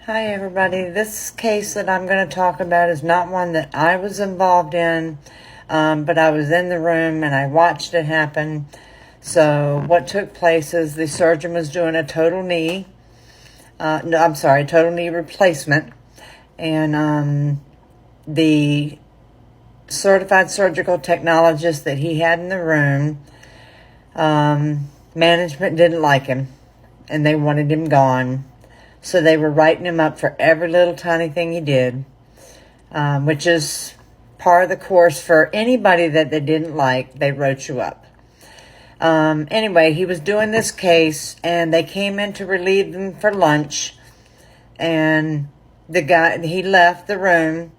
Hi everybody. This case that I'm going to talk about is not one that I was involved in, but I was in the room and I watched it happen. So what took place is the surgeon was doing a total knee replacement, and the certified surgical technologist that he had in the room, management didn't like him and they wanted him gone. So they were writing him up for every little tiny thing he did, which is part of the course for anybody that they didn't like. They wrote you up. Anyway, he was doing this case, and they came in to relieve him for lunch, and he left the room,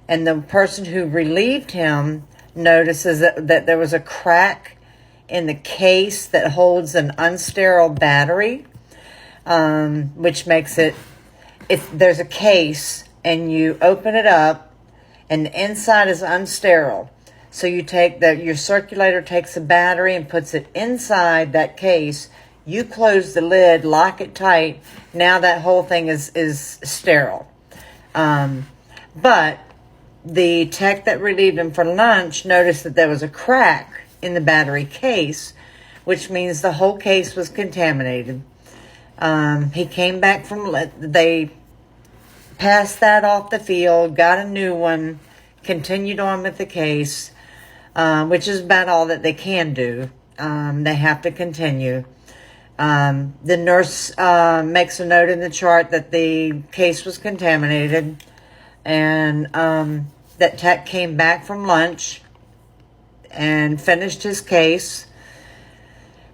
and the person who relieved him notices that there was a crack in the case that holds an unsterile battery. Which makes it, if there's a case and you open it up and the inside is unsterile, so you take your circulator takes a battery and puts it inside that case, you close the lid, lock it tight, now that whole thing is sterile. But the tech that relieved him for lunch noticed that there was a crack in the battery case, which means the whole case was contaminated. He came back they passed that off the field, got a new one, continued on with the case, which is about all that they can do. They have to continue. The nurse makes a note in the chart that the case was contaminated, and that tech came back from lunch and finished his case.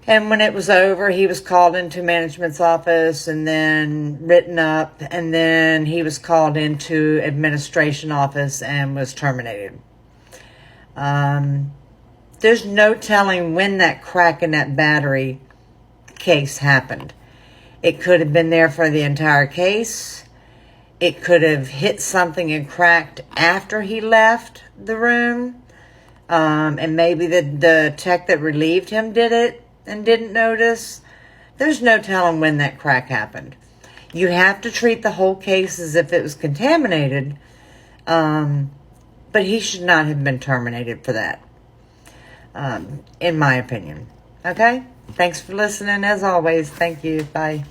And when it was over, he was called into management's office and then written up, and then he was called into administration office and was terminated. There's no telling when that crack in that battery case happened. It could have been there for the entire case. It could have hit something and cracked after he left the room. And maybe the tech that relieved him did it and didn't notice. There's no telling when that crack happened. You have to treat the whole case as if it was contaminated, but he should not have been terminated for that, in my opinion. Okay? Thanks for listening, as always. Thank you. Bye.